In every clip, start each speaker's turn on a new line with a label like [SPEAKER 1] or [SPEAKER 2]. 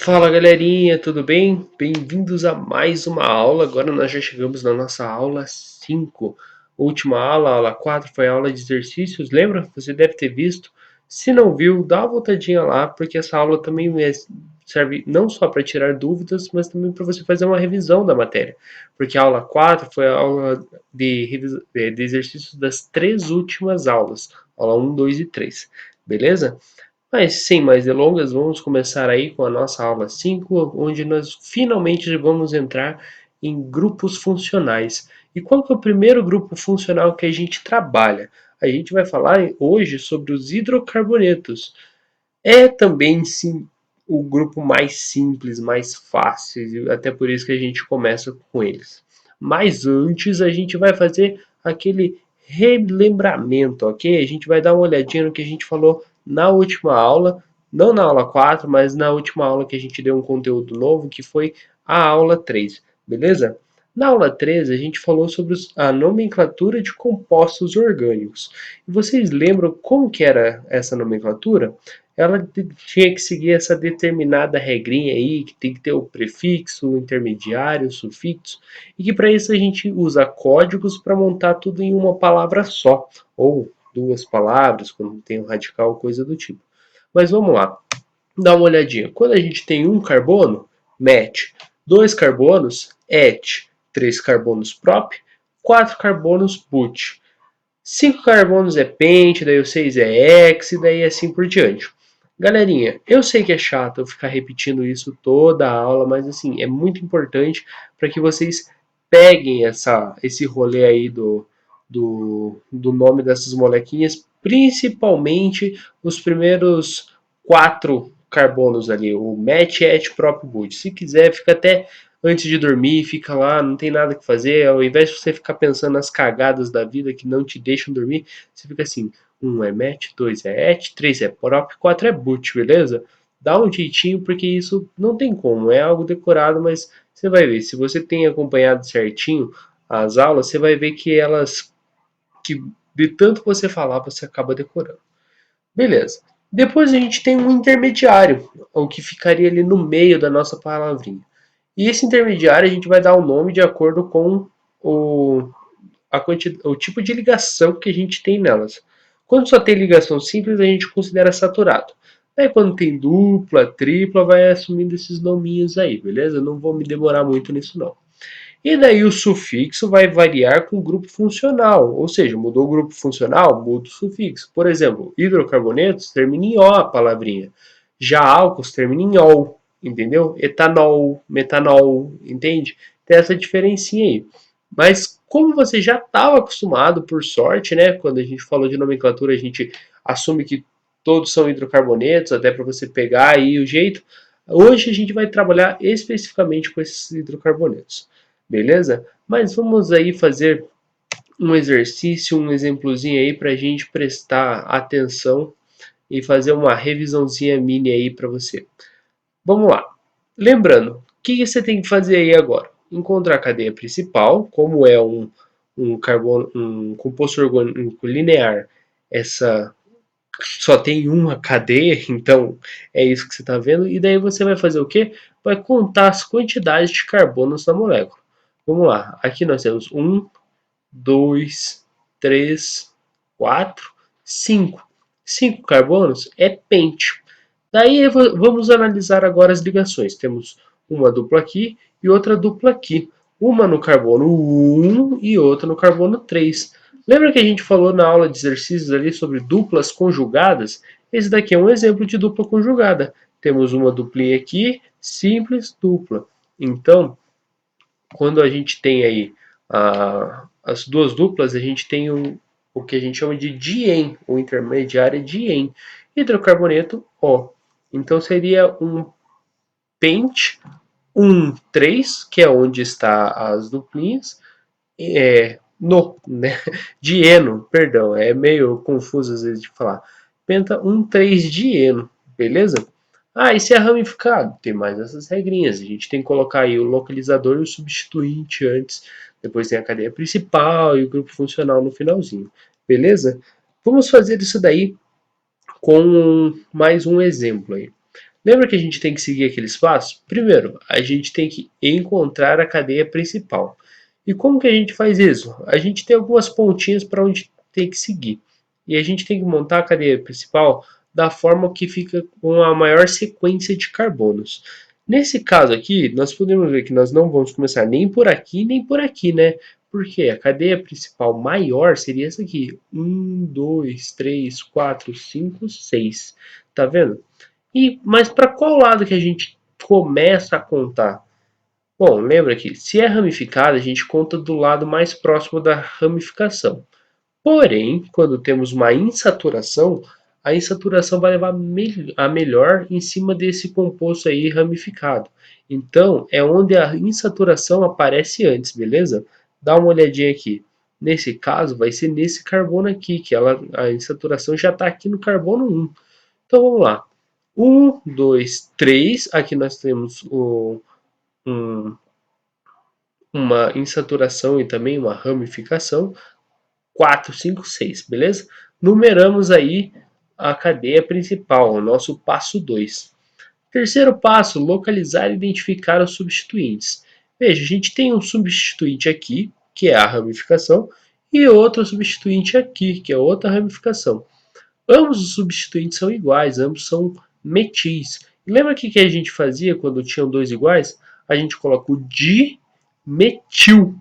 [SPEAKER 1] Fala galerinha, tudo bem? Bem-vindos a mais uma aula. Agora nós já chegamos na nossa aula 5. Última aula, aula 4, foi a aula de exercícios. Lembra? Você deve ter visto. Se não viu, dá uma voltadinha lá, porque essa aula também serve não só para tirar dúvidas, mas também para você fazer uma revisão da matéria. Porque a aula 4 foi a aula de exercícios das três últimas aulas, aula um, 2 e 3. Beleza? Mas sem mais delongas, vamos começar aí com a nossa aula 5, onde nós finalmente vamos entrar em grupos funcionais. E qual que é o primeiro grupo funcional que a gente trabalha? A gente vai falar hoje sobre os hidrocarbonetos. É também sim o grupo mais simples, mais fácil, e até por isso que a gente começa com eles. Mas antes a gente vai fazer aquele relembramento, ok? A gente vai dar uma olhadinha no que a gente falou na última aula, não na aula 4, mas na última aula que a gente deu um conteúdo novo, que foi a aula 3, beleza? Na aula 3 a gente falou sobre a nomenclatura de compostos orgânicos. E vocês lembram como que era essa nomenclatura? Ela tinha que seguir essa determinada regrinha aí, que tem que ter o prefixo, o intermediário, o sufixo, e que para isso a gente usa códigos para montar tudo em uma palavra só, ou duas palavras, quando tem um radical, coisa do tipo. Mas vamos lá, dá uma olhadinha. Quando a gente tem um carbono, met, dois carbonos, et, três carbonos prop, quatro carbonos but. 5 carbonos é pente, daí o 6 é hex, e daí assim por diante. Galerinha, eu sei que é chato eu ficar repetindo isso toda a aula, mas assim, é muito importante para que vocês peguem esse rolê aí do nome dessas molequinhas, principalmente os primeiros quatro carbonos ali, o MET, ET, prop, BUT. Se quiser, fica até antes de dormir, fica lá, não tem nada que fazer, ao invés de você ficar pensando nas cagadas da vida que não te deixam dormir, você fica assim, um é match, dois é et, três é prop, quatro é boot, beleza? Dá um jeitinho, porque isso não tem como, é algo decorado, mas você vai ver, se você tem acompanhado certinho as aulas, você vai ver que elas, que de tanto você falar, você acaba decorando. Beleza. Depois a gente tem um intermediário, o que ficaria ali no meio da nossa palavrinha. E esse intermediário a gente vai dar o nome de acordo com o, o tipo de ligação que a gente tem nelas. Quando só tem ligação simples, a gente considera saturado. Aí quando tem dupla, tripla, vai assumindo esses nominhos aí, beleza? Não vou me demorar muito nisso não. E daí o sufixo vai variar com o grupo funcional, ou seja, mudou o grupo funcional, muda o sufixo. Por exemplo, hidrocarbonetos termina em O a palavrinha. Já álcools termina em OL, entendeu? Etanol, metanol, entende? Tem essa diferencinha aí. Mas como você já estava acostumado, por sorte, né? Quando a gente falou de nomenclatura, a gente assume que todos são hidrocarbonetos, até para você pegar aí o jeito. Hoje a gente vai trabalhar especificamente com esses hidrocarbonetos. Beleza? Mas vamos aí fazer um exercício, um exemplozinho aí para a gente prestar atenção e fazer uma revisãozinha mini aí para você. Vamos lá. Lembrando, o que você tem que fazer aí agora? Encontrar a cadeia principal, como é um carbono, um composto orgânico linear, essa só tem uma cadeia, então é isso que você está vendo. E daí você vai fazer o quê? Vai contar as quantidades de carbonos na molécula. Vamos lá, aqui nós temos um, 2, 3, 4, 5. 5 carbonos é pente. Daí vamos analisar agora as ligações. Temos uma dupla aqui e outra dupla aqui. Uma no carbono 1 e outra no carbono 3. Lembra que a gente falou na aula de exercícios ali sobre duplas conjugadas? Esse daqui é um exemplo de dupla conjugada. Temos uma duplinha aqui, simples, dupla. Então, quando a gente tem aí as duas duplas, a gente tem o que a gente chama de dien, o intermediário é dien. Hidrocarboneto O. Então seria um pente, um 3, que é onde está as duplinhas, no, né? Dieno, perdão, é meio confuso às vezes de falar. Penta um 3 dieno, beleza? Ah, e se é ramificado? Tem mais essas regrinhas. A gente tem que colocar aí o localizador e o substituinte antes. Depois tem a cadeia principal e o grupo funcional no finalzinho. Beleza? Vamos fazer isso daí com mais um exemplo aí. Lembra que a gente tem que seguir aqueles passos? Primeiro, a gente tem que encontrar a cadeia principal. E como que a gente faz isso? A gente tem algumas pontinhas para onde tem que seguir. E a gente tem que montar a cadeia principal da forma que fica com a maior sequência de carbonos. Nesse caso aqui, nós podemos ver que nós não vamos começar nem por aqui, né? Porque a cadeia principal maior seria essa aqui. 1, 2, 3, 4, 5, 6. Tá vendo? Mas para qual lado que a gente começa a contar? Bom, lembra que se é ramificada, a gente conta do lado mais próximo da ramificação. Porém, quando temos uma insaturação, a insaturação vai levar a melhor em cima desse composto aí ramificado. Então, é onde a insaturação aparece antes, beleza? Dá uma olhadinha aqui. Nesse caso, vai ser nesse carbono aqui, que a insaturação já está aqui no carbono 1. Então, vamos lá. 1, 2, 3. Aqui nós temos um, uma insaturação e também uma ramificação. 4, 5, 6, beleza? Numeramos aí a cadeia principal, o nosso passo 2. Terceiro passo, localizar e identificar os substituintes. Veja, a gente tem um substituinte aqui, que é a ramificação, e outro substituinte aqui, que é outra ramificação. Ambos os substituintes são iguais, ambos são metis. Lembra o que a gente fazia quando tinham dois iguais? A gente coloca o dimetil,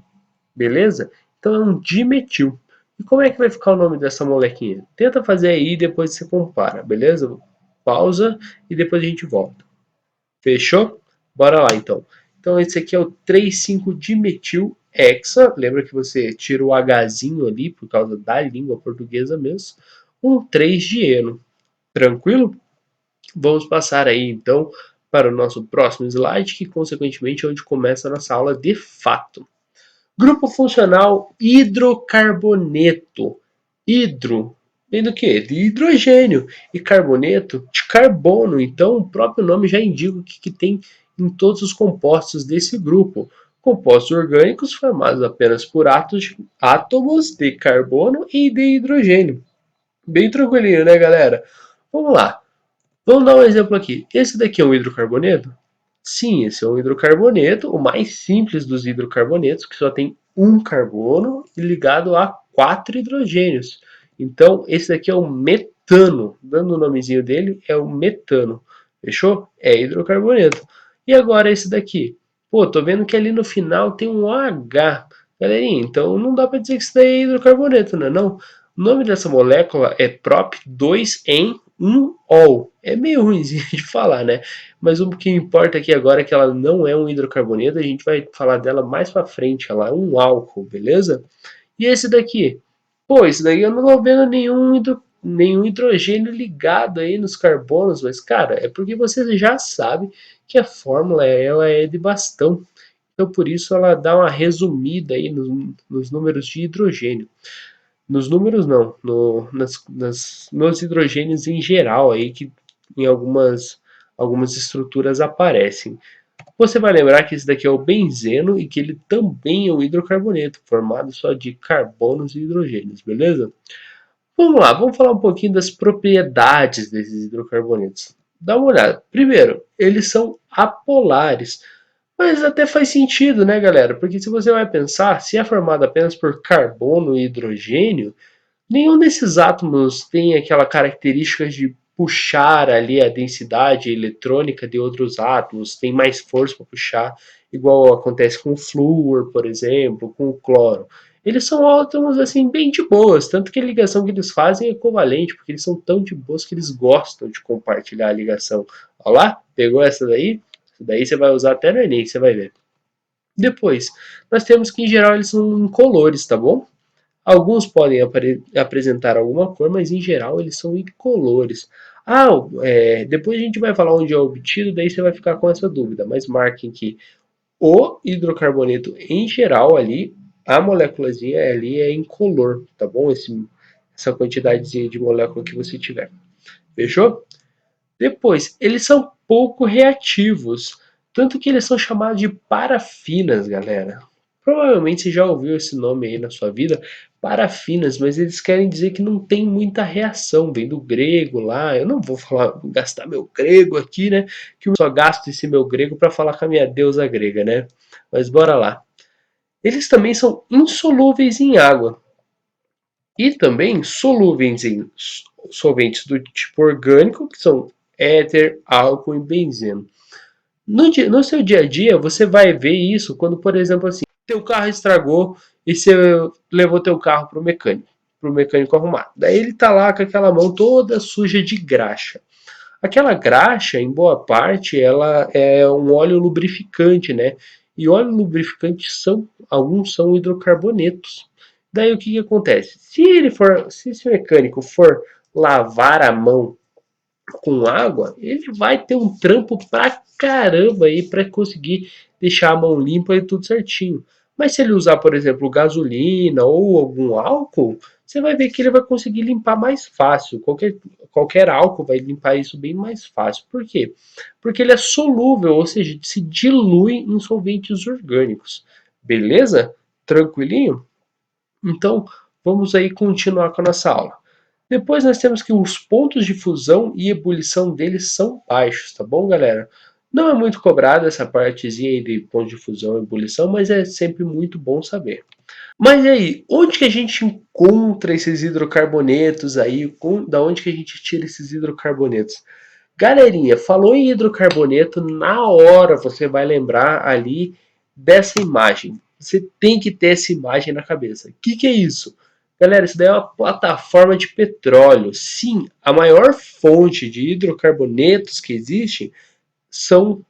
[SPEAKER 1] beleza? Então é um dimetil. E como é que vai ficar o nome dessa molequinha? Tenta fazer aí e depois você compara, beleza? Pausa e depois a gente volta. Fechou? Bora lá então. Então esse aqui é o 3,5-dimetil hexa. Lembra que você tira o Hzinho ali por causa da língua portuguesa mesmo. Um 3 de eno. Tranquilo? Vamos passar aí então para o nosso próximo slide, que consequentemente é onde começa a nossa aula de fato. Grupo funcional hidrocarboneto. Hidro vem do que? De hidrogênio. E carboneto de carbono. Então o próprio nome já indica o que tem em todos os compostos desse grupo. Compostos orgânicos formados apenas por átomos de carbono e de hidrogênio. Bem tranquilinho, né, galera? Vamos lá. Vamos dar um exemplo aqui. Esse daqui é um hidrocarboneto? Sim, esse é um hidrocarboneto, o mais simples dos hidrocarbonetos, que só tem um carbono ligado a 4 hidrogênios. Então, esse daqui é o metano. Dando o nomezinho dele, é o metano. Fechou? É hidrocarboneto. E agora esse daqui? Pô, tô vendo que ali no final tem um OH. Galerinha, então não dá para dizer que isso daí é hidrocarboneto, né? Não. O nome dessa molécula é prop2 em 1-ol. É meio ruimzinho de falar, né? Mas o que importa aqui agora é que ela não é um hidrocarboneto, a gente vai falar dela mais pra frente, ela é um álcool, beleza? E esse daqui? Pô, esse daí eu não tô vendo nenhum hidrogênio ligado aí nos carbonos, mas cara, é porque você já sabe que a fórmula ela é de bastão. Então por isso ela dá uma resumida aí nos números de hidrogênio. Nos números não, nos hidrogênios em geral aí que em algumas estruturas aparecem. Você vai lembrar que esse daqui é o benzeno e que ele também é um hidrocarboneto, formado só de carbonos e hidrogênios, beleza? Vamos lá, vamos falar um pouquinho das propriedades desses hidrocarbonetos. Dá uma olhada. Primeiro, eles são apolares. Mas até faz sentido, né, galera? Porque se você vai pensar, se é formado apenas por carbono e hidrogênio, nenhum desses átomos tem aquela característica de puxar ali a densidade eletrônica de outros átomos, tem mais força para puxar, igual acontece com o flúor, por exemplo, com o cloro. Eles são átomos assim bem de boas, tanto que a ligação que eles fazem é covalente, porque eles são tão de boas que eles gostam de compartilhar a ligação. Olha lá, pegou essa daí? Essa daí você vai usar até no Enem, você vai ver. Depois, nós temos que em geral eles são incolores, tá bom? Alguns podem apresentar alguma cor, mas em geral eles são incolores. Ah, depois a gente vai falar onde é obtido, daí você vai ficar com essa dúvida. Mas marquem que o hidrocarboneto em geral ali, a moléculazinha ali é incolor, tá bom? Essa quantidade de molécula que você tiver. Fechou? Depois, eles são pouco reativos, tanto que eles são chamados de parafinas, galera. Provavelmente você já ouviu esse nome aí na sua vida, parafinas, mas eles querem dizer que não tem muita reação, vem do grego lá. Eu não vou falar, gastar meu grego aqui, né? Que eu só gasto esse meu grego para falar com a minha deusa grega, né? Mas bora lá. Eles também são insolúveis em água e também solúveis em solventes do tipo orgânico, que são éter, álcool e benzeno. No seu dia a dia, você vai ver isso quando, por exemplo, assim, teu carro estragou e você levou teu carro para o mecânico arrumar. Daí ele tá lá com aquela mão toda suja de graxa. Aquela graxa, em boa parte, ela é um óleo lubrificante, né? E óleo lubrificante alguns são hidrocarbonetos. Daí o que acontece? Se esse mecânico for lavar a mão com água, ele vai ter um trampo pra caramba aí para conseguir deixar a mão limpa e tudo certinho. Mas se ele usar, por exemplo, gasolina ou algum álcool, você vai ver que ele vai conseguir limpar mais fácil. Qualquer álcool vai limpar isso bem mais fácil. Por quê? Porque ele é solúvel, ou seja, se dilui em solventes orgânicos. Beleza? Tranquilinho? Então, vamos aí continuar com a nossa aula. Depois nós temos que os pontos de fusão e ebulição deles são baixos, tá bom, galera? Não é muito cobrada essa partezinha aí de ponto de fusão e ebulição, mas é sempre muito bom saber. Mas e aí, onde que a gente encontra esses hidrocarbonetos aí? Da onde que a gente tira esses hidrocarbonetos? Galerinha, falou em hidrocarboneto, na hora você vai lembrar ali dessa imagem. Você tem que ter essa imagem na cabeça. O que é isso? Galera, isso daí é uma plataforma de petróleo. Sim, a maior fonte de hidrocarbonetos que existe são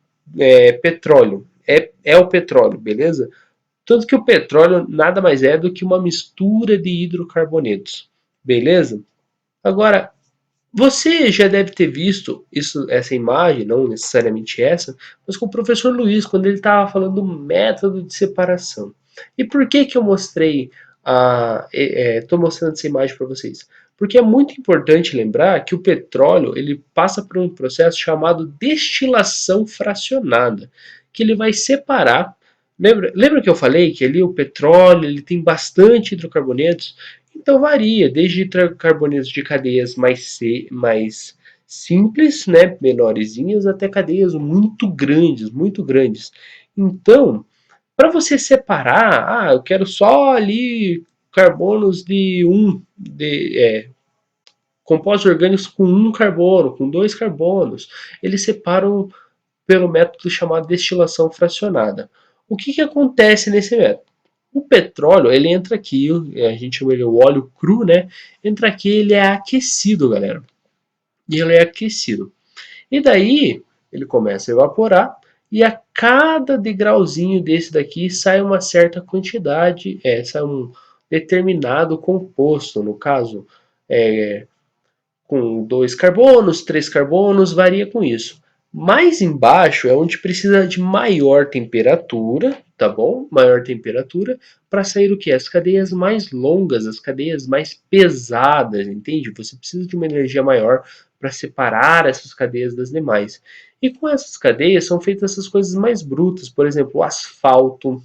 [SPEAKER 1] petróleo. É o petróleo, beleza? Tanto que o petróleo nada mais é do que uma mistura de hidrocarbonetos. Beleza? Agora, você já deve ter visto essa imagem, não necessariamente essa, mas com o professor Luiz, quando ele estava falando do método de separação. E por que que eu mostrei estou mostrando essa imagem para vocês? Porque é muito importante lembrar que o petróleo ele passa por um processo chamado destilação fracionada, que ele vai separar. Lembra que eu falei que ali o petróleo ele tem bastante hidrocarbonetos? Então varia, desde carbonetos de cadeias mais simples, né, menorzinhas, até cadeias muito grandes, muito grandes. Então, para você separar, eu quero só ali carbonos compostos orgânicos com um carbono, com dois carbonos. Eles separam pelo método chamado destilação fracionada. O que, que acontece nesse método? O petróleo, ele entra aqui, a gente chama ele o óleo cru, né? Entra aqui, ele é aquecido, galera. E ele é aquecido. E daí, ele começa a evaporar e a cada degrauzinho desse daqui sai uma certa quantidade, sai um determinado composto, no caso, é, com dois carbonos, três carbonos, varia com isso. Mais embaixo é onde precisa de maior temperatura, tá bom? Maior temperatura para sair o que? As cadeias mais longas, as cadeias mais pesadas, entende? Você precisa de uma energia maior para separar essas cadeias das demais. E com essas cadeias são feitas essas coisas mais brutas, por exemplo, o asfalto.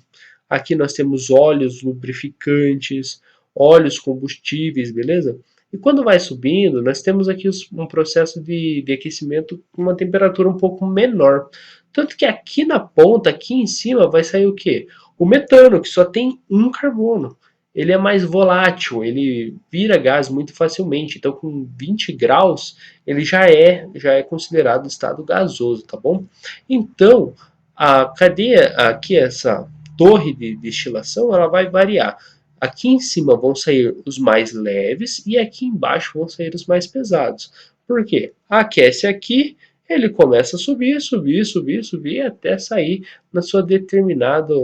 [SPEAKER 1] Aqui nós temos óleos lubrificantes, óleos combustíveis, beleza? E quando vai subindo, nós temos aqui um processo de aquecimento com uma temperatura um pouco menor. Tanto que aqui na ponta, aqui em cima, vai sair o quê? O metano, que só tem um carbono. Ele é mais volátil, ele vira gás muito facilmente. Então, com 20 graus, ele já é considerado estado gasoso, tá bom? Então, a cadeia, aqui essa torre de destilação, ela vai variar. Aqui em cima vão sair os mais leves e aqui embaixo vão sair os mais pesados. Por quê? Aquece aqui, ele começa a subir, subir, subir, subir até sair no seu determinado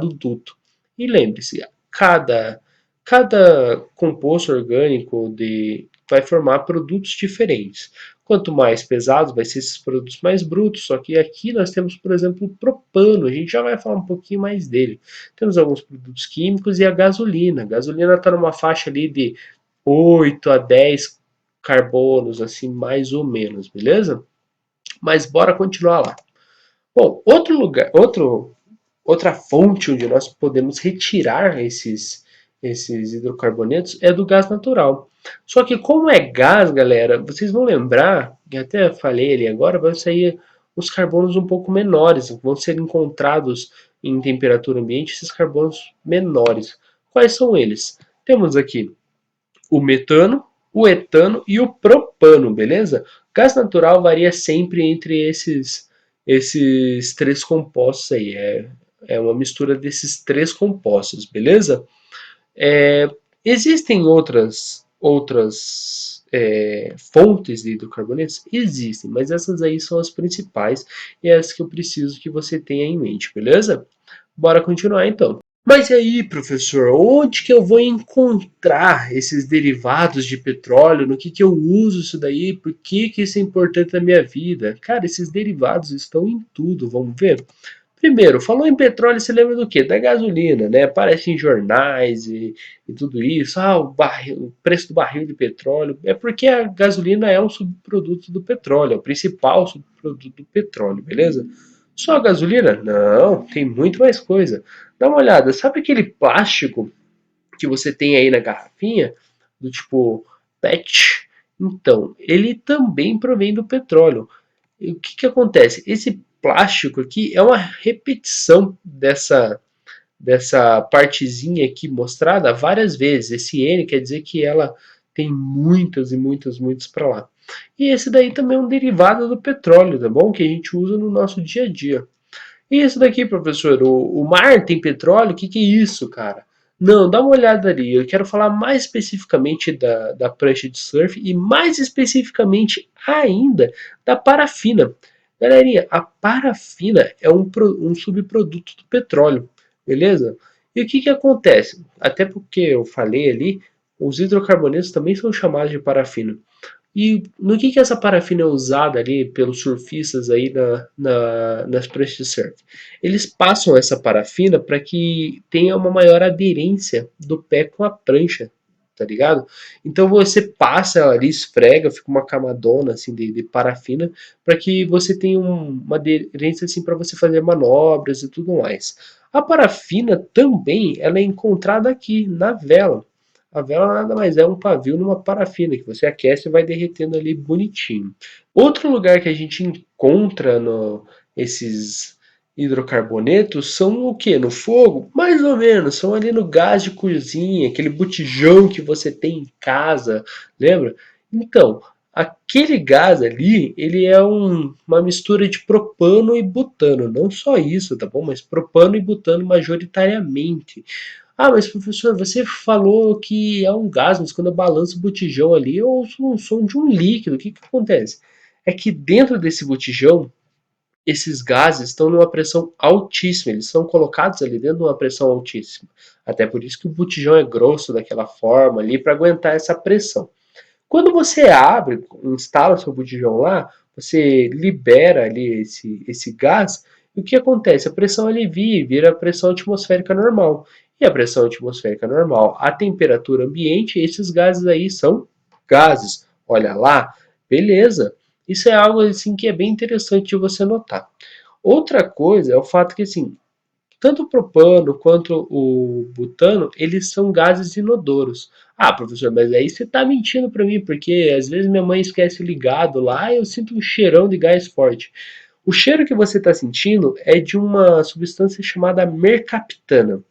[SPEAKER 1] duto. E lembre-se, cada composto orgânico vai formar produtos diferentes. Quanto mais pesados, vai ser esses produtos mais brutos. Só que aqui nós temos, por exemplo, o propano. A gente já vai falar um pouquinho mais dele. Temos alguns produtos químicos e a gasolina. A gasolina está numa faixa ali de 8 a 10 carbonos, assim, mais ou menos, beleza? Mas bora continuar lá. Bom, outro lugar, outro outra fonte onde nós podemos retirar esses hidrocarbonetos é do gás natural. Só que como é gás, galera, vocês vão lembrar, que até falei ali agora, vai sair os carbonos um pouco menores, vão ser encontrados em temperatura ambiente esses carbonos menores. Quais são eles? Temos aqui o metano, o etano e o propano, beleza? Gás natural varia sempre entre esses três compostos aí. É uma mistura desses três compostos, beleza? É, existem outras fontes de hidrocarbonetos? Existem, mas essas aí são as principais e é as que eu preciso que você tenha em mente, beleza? Bora continuar então. Mas e aí, professor, onde que eu vou encontrar esses derivados de petróleo? No que eu uso isso daí? Por que isso é importante na minha vida? Cara, esses derivados estão em tudo, vamos ver? Primeiro, falou em petróleo, você lembra do quê? Da gasolina, né? Aparece em jornais e tudo isso. Ah, o preço do barril de petróleo. É porque a gasolina é um subproduto do petróleo, é o principal subproduto do petróleo, beleza? Só a gasolina? Não, tem muito mais coisa. Dá uma olhada, sabe aquele plástico que você tem aí na garrafinha? Do tipo PET? Então, ele também provém do petróleo. E o que acontece? Esse plástico aqui é uma repetição dessa partezinha aqui mostrada várias vezes. Esse N quer dizer que ela tem muitas e muitas, muitas para lá. E esse daí também é um derivado do petróleo, tá bom? Que a gente usa no nosso dia a dia. E isso daqui, professor, o mar tem petróleo? Que é isso, cara? Não, dá uma olhada ali. Eu quero falar mais especificamente da prancha de surf e mais especificamente ainda da parafina. Galerinha, a parafina é um subproduto do petróleo, beleza? E o que acontece? Até porque eu falei ali, os hidrocarbonetos também são chamados de parafina. E no que essa parafina é usada ali pelos surfistas aí nas pranchas de surf? Eles passam essa parafina para que tenha uma maior aderência do pé com a prancha, tá ligado? Então você passa ela ali, esfrega, fica uma camadona assim de parafina para que você tenha uma aderência assim para você fazer manobras e tudo mais. A parafina também ela é encontrada aqui na vela. A vela nada mais é um pavio numa parafina que você aquece e vai derretendo ali bonitinho. Outro lugar que a gente encontra esses hidrocarbonetos são o que? No fogo? Mais ou menos, são ali no gás de cozinha, aquele botijão que você tem em casa, lembra? Então, aquele gás ali, ele é uma mistura de propano e butano. Não só isso, tá bom? Mas propano e butano majoritariamente. Ah, mas professor, você falou que é um gás, mas quando eu balanço o botijão ali, eu ouço um som de um líquido. O que acontece? É que dentro desse botijão, esses gases estão numa pressão altíssima, eles são colocados ali dentro de uma pressão altíssima. Até por isso que o botijão é grosso daquela forma ali para aguentar essa pressão. Quando você abre, instala seu botijão lá, você libera ali esse gás, e o que acontece? A pressão alivia e vira a pressão atmosférica normal. E a pressão atmosférica normal, a temperatura ambiente, esses gases aí são gases. Olha lá, beleza. Isso é algo assim que é bem interessante de você notar. Outra coisa é o fato que assim, tanto o propano quanto o butano, eles são gases inodoros. Ah, professor, mas aí você está mentindo para mim, porque às vezes minha mãe esquece ligado lá e eu sinto um cheirão de gás forte. O cheiro que você está sentindo é de uma substância chamada mercaptana.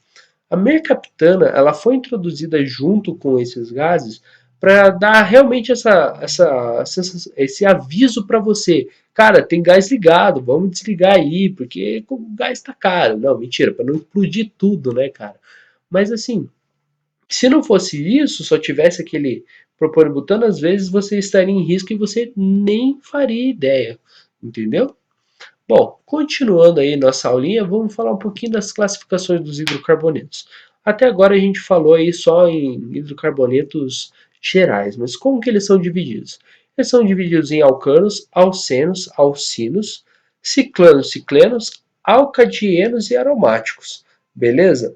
[SPEAKER 1] A mercaptana ela foi introduzida junto com esses gases para dar realmente esse aviso para você. Cara, tem gás ligado, vamos desligar aí, porque o gás está caro. Não, mentira, para não explodir tudo, né, cara? Mas assim, se não fosse isso, só tivesse aquele propano butano, às vezes você estaria em risco e você nem faria ideia, entendeu? Bom, continuando aí nossa aulinha, vamos falar um pouquinho das classificações dos hidrocarbonetos. Até agora a gente falou aí só em hidrocarbonetos gerais, mas como que eles são divididos? Eles são divididos em alcanos, alcenos, alcinos, ciclanos, ciclenos, alcadienos e aromáticos. Beleza?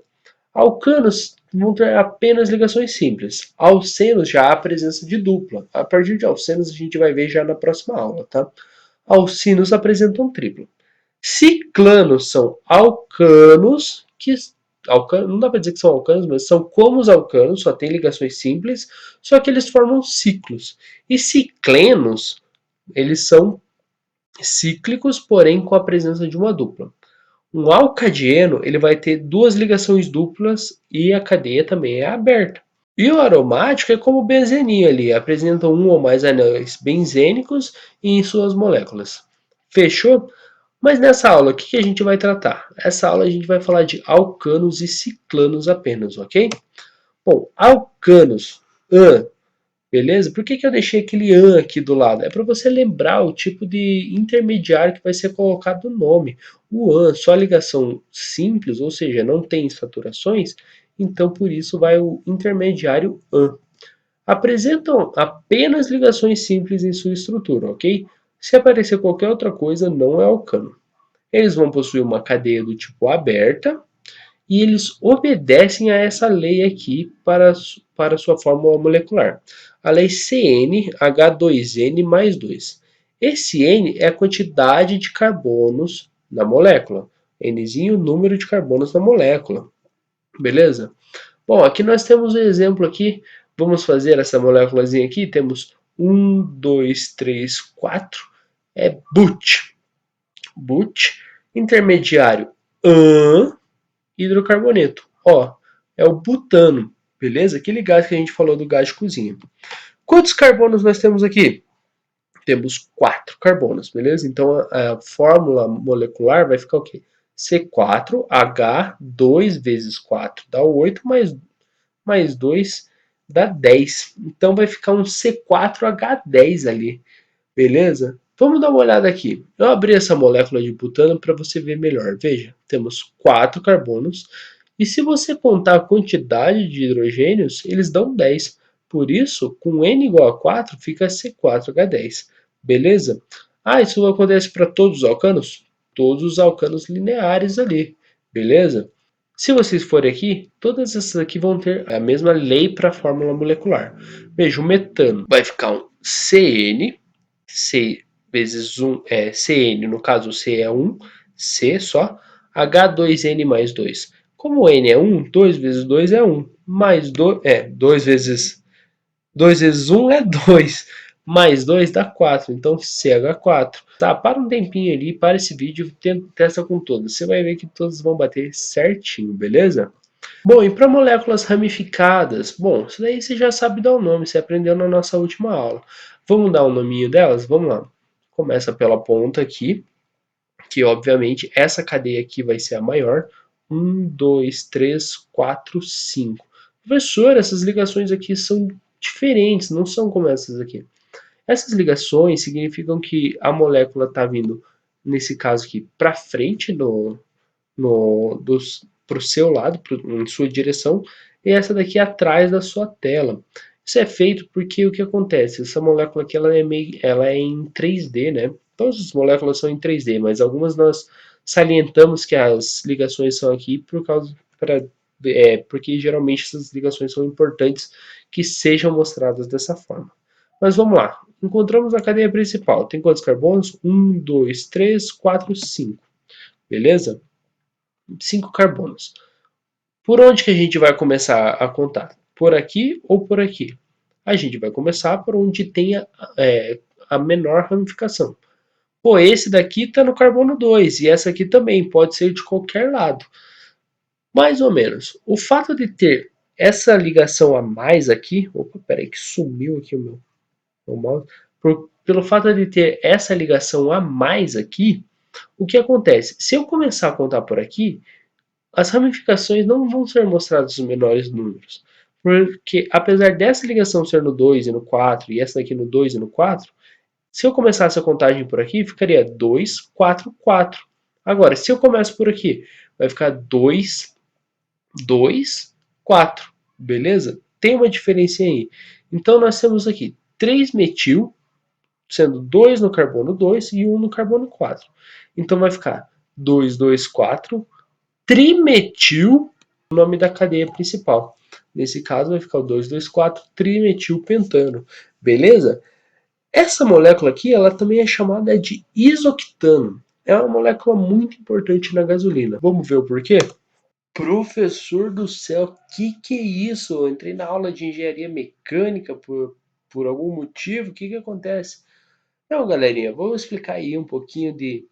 [SPEAKER 1] Alcanos vão ter apenas ligações simples. Alcenos já há a presença de dupla. A partir de alcenos a gente vai ver já na próxima aula, tá? Alcinos apresentam tripla. Ciclanos são alcanos, não dá para dizer que são alcanos, mas são como os alcanos, só tem ligações simples, só que eles formam ciclos. E ciclenos, eles são cíclicos, porém com a presença de uma dupla. Um alcadieno, ele vai ter duas ligações duplas e a cadeia também é aberta. E o aromático é como o benzeninho ali, apresenta um ou mais anéis benzênicos em suas moléculas. Fechou? Mas nessa aula, o que a gente vai tratar? Essa aula a gente vai falar de alcanos e ciclanos apenas, ok? Bom, alcanos, beleza? Por que eu deixei aquele an aqui do lado? É para você lembrar o tipo de intermediário que vai ser colocado no nome. O an, só ligação simples, ou seja, não tem saturações, então por isso vai o intermediário an. Apresentam apenas ligações simples em sua estrutura, ok? Se aparecer qualquer outra coisa, não é alcano. Eles vão possuir uma cadeia do tipo aberta e eles obedecem a essa lei aqui para sua fórmula molecular. A lei CnH2n mais 2. Esse N é a quantidade de carbonos na molécula. Nzinho, número de carbonos na molécula. Beleza? Bom, aqui nós temos um exemplo aqui. Vamos fazer essa moléculazinha aqui. Temos 1, 2, 3, 4. É but. But. Intermediário an, hidrocarboneto. Ó, é o butano, beleza? Aquele gás que a gente falou do gás de cozinha. Quantos carbonos nós temos aqui? Temos 4 carbonos, beleza? Então a fórmula molecular vai ficar o quê? C4H 2 vezes 4 dá 8, mais 2 dá 10. Então vai ficar um C4H10 ali, beleza? Vamos dar uma olhada aqui. Eu abri essa molécula de butano para você ver melhor. Veja, temos 4 carbonos e se você contar a quantidade de hidrogênios, eles dão 10. Por isso, com N igual a 4, fica C4H10. Beleza? Ah, isso acontece para todos os alcanos? Todos os alcanos lineares ali. Beleza? Se vocês forem aqui, todas essas aqui vão ter a mesma lei para a fórmula molecular. Veja, o metano vai ficar um CN, C vezes 1 é CN, no caso o C é 1, C só, H2N mais 2. Como N é 1, 2 vezes 2 é 1, mais 2, 2 vezes 1 é 2, mais 2 dá 4, então CH4. Tá, para um tempinho ali, para esse vídeo, testa com todos. Você vai ver que todos vão bater certinho, beleza? Bom, e para moléculas ramificadas? Bom, isso daí você já sabe dar o nome, você aprendeu na nossa última aula. Vamos dar o nominho delas? Vamos lá. Começa pela ponta aqui, que obviamente essa cadeia aqui vai ser a maior. 1, 2, 3, 4, 5. Professor, essas ligações aqui são diferentes, não são como essas aqui. Essas ligações significam que a molécula está vindo, nesse caso aqui, para frente para o seu lado, em sua direção, e essa daqui atrás da sua tela. Isso é feito porque o que acontece? Essa molécula aqui ela é em 3D, né? Todas as moléculas são em 3D, mas algumas nós salientamos que as ligações são aqui porque geralmente essas ligações são importantes que sejam mostradas dessa forma. Mas vamos lá. Encontramos a cadeia principal. Tem quantos carbonos? 1, 2, 3, 4, 5. Beleza? 5 carbonos. Por onde que a gente vai começar a contar? Por aqui ou por aqui? A gente vai começar por onde tenha a menor ramificação. Pô, esse daqui está no carbono 2 e essa aqui também pode ser de qualquer lado. Mais ou menos. O fato de ter essa ligação a mais aqui, opa, peraí que sumiu aqui o mouse, pelo fato de ter essa ligação a mais aqui, o que acontece? Se eu começar a contar por aqui, as ramificações não vão ser mostradas os menores números. Porque apesar dessa ligação ser no 2 e no 4 e essa daqui no 2 e no 4, se eu começasse a contagem por aqui, ficaria 2, 4, 4. Agora, se eu começo por aqui, vai ficar 2, 2, 4. Beleza? Tem uma diferença aí. Então nós temos aqui 3-metil, sendo 2 no carbono 2 e 1 no carbono 4. Então vai ficar 2, 2, 4, trimetil, o nome da cadeia principal. Nesse caso vai ficar o 2,2,4 trimetilpentano. Beleza? Essa molécula aqui, ela também é chamada de isoctano. é uma molécula muito importante na gasolina. Vamos ver o porquê? Professor do céu, que é isso? Eu entrei na aula de engenharia mecânica por algum motivo. O que acontece? Não, galerinha, vou explicar aí um pouquinho de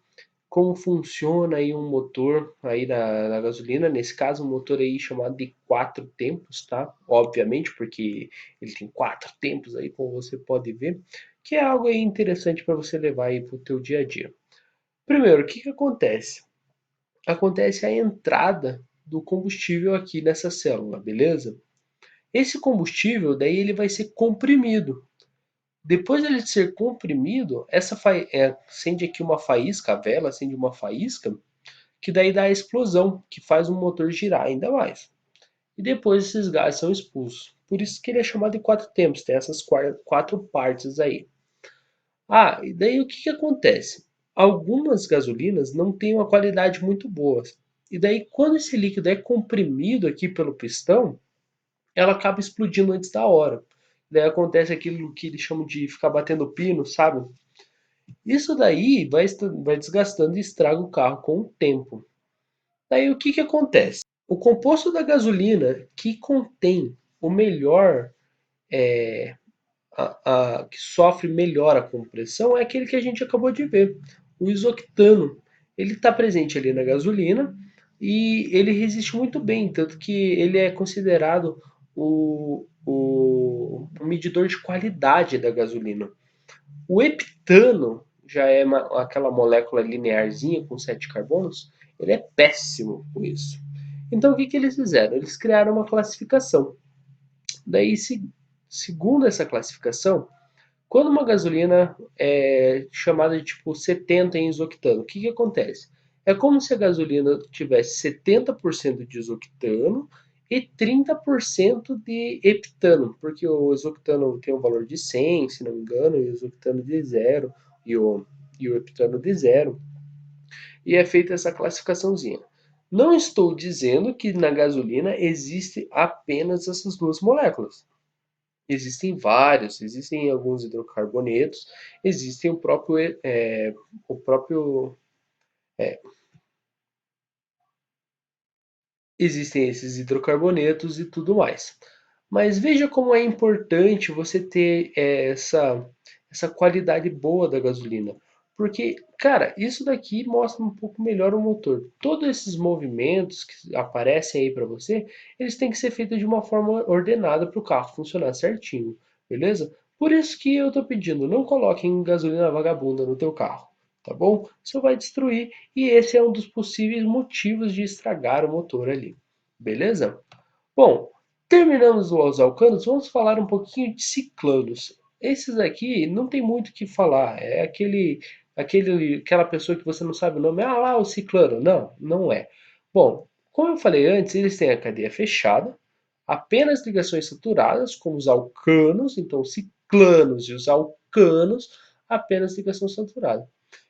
[SPEAKER 1] como funciona aí um motor aí da gasolina. Nesse caso, um motor aí chamado de quatro tempos, tá? Obviamente, porque ele tem quatro tempos aí, como você pode ver, que é algo aí interessante para você levar aí para o teu dia a dia. Primeiro, o que acontece? Acontece a entrada do combustível aqui nessa célula, beleza? Esse combustível daí ele vai ser comprimido. Depois dele ser comprimido, acende aqui uma faísca, a vela acende uma faísca, que daí dá a explosão, que faz o motor girar ainda mais. E depois esses gases são expulsos. Por isso que ele é chamado de quatro tempos, tem essas quatro partes aí. Ah, e daí o que acontece? Algumas gasolinas não têm uma qualidade muito boa. E daí, quando esse líquido é comprimido aqui pelo pistão, ela acaba explodindo antes da hora. Daí acontece aquilo que eles chamam de ficar batendo pino, sabe? Isso daí vai desgastando e estraga o carro com o tempo. Daí o que acontece? O composto da gasolina que contém o melhor, que sofre melhor a compressão é aquele que a gente acabou de ver, o isoctano. Ele está presente ali na gasolina e ele resiste muito bem, tanto que ele é considerado o medidor de qualidade da gasolina. O heptano já é aquela molécula linearzinha com sete carbonos, ele é péssimo com isso. Então o que eles fizeram? Eles criaram uma classificação. Daí, segundo essa classificação, quando uma gasolina é chamada de tipo 70 em isoctano, o que acontece? É como se a gasolina tivesse 70% de isoctano e 30% de heptano, porque o isoctano tem um valor de 100, se não me engano, e o isoctano de zero e o heptano de zero, e é feita essa classificaçãozinha. Não estou dizendo que na gasolina existe apenas essas duas moléculas. Existem vários, existem alguns hidrocarbonetos, existem o próprio existem esses hidrocarbonetos e tudo mais. Mas veja como é importante você ter essa qualidade boa da gasolina. Porque, cara, isso daqui mostra um pouco melhor o motor. Todos esses movimentos que aparecem aí para você, eles têm que ser feitos de uma forma ordenada para o carro funcionar certinho, beleza? Por isso que eu estou pedindo, não coloquem gasolina vagabunda no teu carro, tá bom? Isso vai destruir e esse é um dos possíveis motivos de estragar o motor ali. Beleza? Bom, terminamos os alcanos, vamos falar um pouquinho de ciclanos. Esses aqui não tem muito o que falar. É aquela pessoa que você não sabe o nome. Ah lá, o ciclano. Não, não é. Bom, como eu falei antes, eles têm a cadeia fechada, apenas ligações saturadas, como os alcanos, então ciclanos e os alcanos, apenas ligação saturada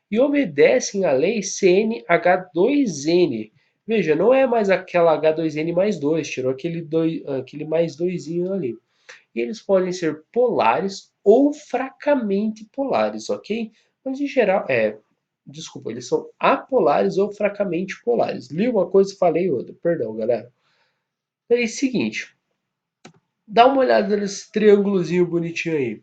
[SPEAKER 1] e obedecem à lei CNH2N. Veja, não é mais aquela H2N mais 2, tirou aquele mais 2 ali. E eles podem ser polares ou fracamente polares, ok? Mas em geral, desculpa, eles são apolares ou fracamente polares. Li uma coisa e falei outra, perdão, galera. É o seguinte, dá uma olhada nesse triângulozinho bonitinho aí.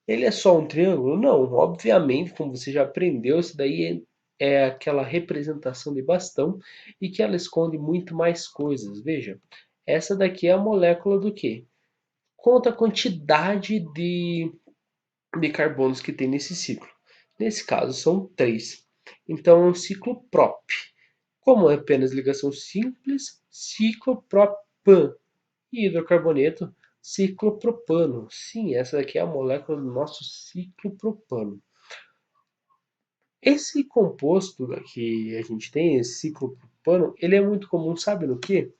[SPEAKER 1] Ele é só um triângulo? Não, obviamente, como você já aprendeu, isso daí é aquela representação de bastão e que ela esconde muito mais coisas. Veja, essa daqui é a molécula do quê? Conta a quantidade de carbonos que tem nesse ciclo. Nesse caso, são três. Então, é um ciclo prop. Como é apenas ligação simples, ciclopropan. E hidrocarboneto, ciclopropano. Sim, essa daqui é a molécula do nosso ciclopropano. Esse composto que a gente tem, esse ciclopropano, ele é muito comum, sabe no quê?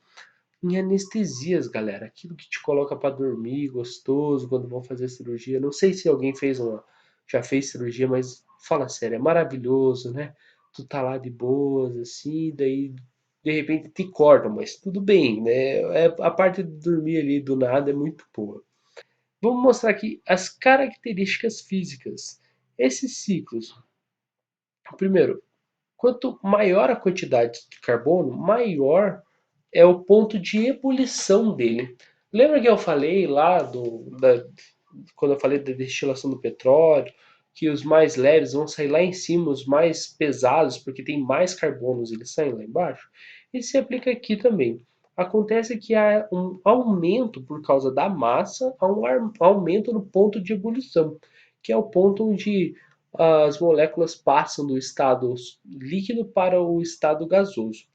[SPEAKER 1] Em anestesias, galera. Aquilo que te coloca para dormir, gostoso, quando vão fazer cirurgia. Não sei se alguém já fez cirurgia, mas fala sério, é maravilhoso, né? Tu tá lá de boas, assim, daí de repente te cortam, mas tudo bem, né? A parte de dormir ali do nada é muito boa. Vamos mostrar aqui as características físicas. Esses ciclos, primeiro, Quanto maior a quantidade de carbono, maior é o ponto de ebulição dele. Lembra que eu falei lá quando eu falei da destilação do petróleo, que os mais leves vão sair lá em cima, os mais pesados, porque tem mais carbonos, eles saem lá embaixo? Isso se aplica aqui também. Acontece que há um aumento por causa da massa, há um aumento no ponto de ebulição, que é o ponto onde as moléculas passam do estado líquido para o estado gasoso.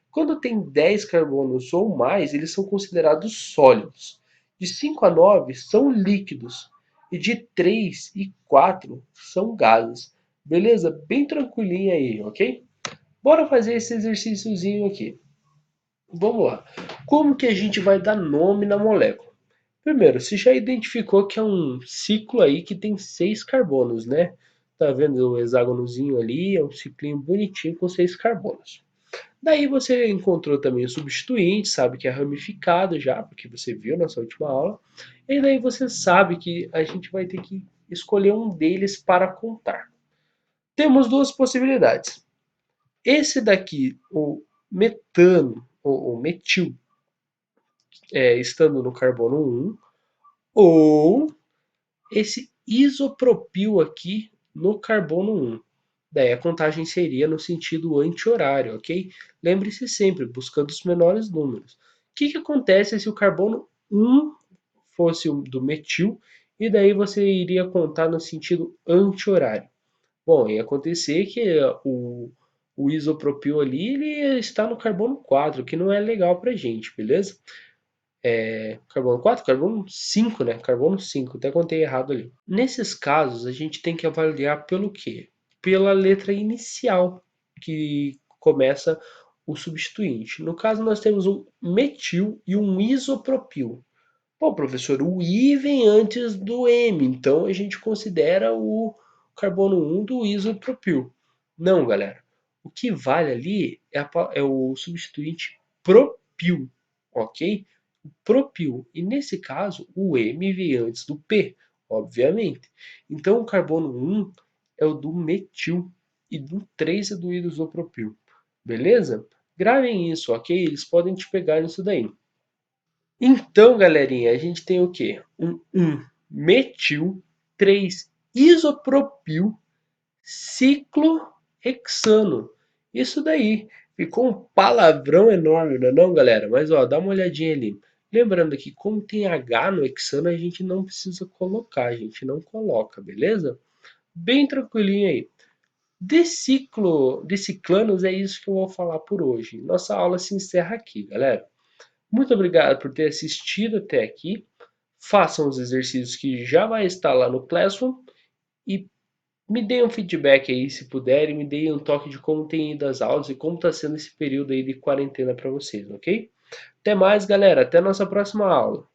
[SPEAKER 1] Quando tem 10 carbonos ou mais, eles são considerados sólidos. De 5 a 9 são líquidos. E de 3 e 4 são gases. Beleza? Bem tranquilinho aí, ok? Bora fazer esse exercíciozinho aqui. Vamos lá. Como que a gente vai dar nome na molécula? Primeiro, você já identificou que é um ciclo aí que tem 6 carbonos, né? Tá vendo o hexágonozinho ali? É um ciclinho bonitinho com 6 carbonos. Daí você encontrou também o substituinte, sabe que é ramificado já, porque você viu nessa última aula. E daí você sabe que a gente vai ter que escolher um deles para contar. Temos duas possibilidades. Esse daqui, o metano, ou metil, estando no carbono 1, ou esse isopropil aqui no carbono 1. Daí a contagem seria no sentido anti-horário, ok? Lembre-se sempre, buscando os menores números. O que, que acontece se o carbono 1 fosse o do metil e daí você iria contar no sentido anti-horário? Bom, ia acontecer que o isopropil ali ele está no carbono 4, que não é legal pra gente, beleza? Carbono 4, carbono 5, né? Carbono 5, até contei errado ali. Nesses casos, a gente tem que avaliar pelo quê? Pela letra inicial que começa o substituinte. No caso, nós temos um metil e um isopropil. Pô, professor, o I vem antes do M, então a gente considera o carbono 1 do isopropil. Não, galera. O que vale ali é o substituinte propil, ok? Propil. E nesse caso, o M vem antes do P, obviamente. Então o carbono 1 é o do metil e do 3 é do isopropil. Beleza? Gravem isso, ok? Eles podem te pegar nisso daí. Então, galerinha, a gente tem o quê? Um metil, 3 isopropil, ciclohexano. Isso daí. Ficou um palavrão enorme, não é não, galera? Mas ó, dá uma olhadinha ali. Lembrando que como tem H no hexano, a gente não precisa colocar, a gente não coloca, beleza? Bem tranquilinho aí. De ciclanos é isso que eu vou falar por hoje. Nossa aula se encerra aqui, galera. Muito obrigado por ter assistido até aqui. Façam os exercícios que já vai estar lá no Classroom e me deem um feedback aí, se puderem, me deem um toque de como tem ido as aulas e como está sendo esse período aí de quarentena para vocês, ok? Até mais, galera. Até a nossa próxima aula.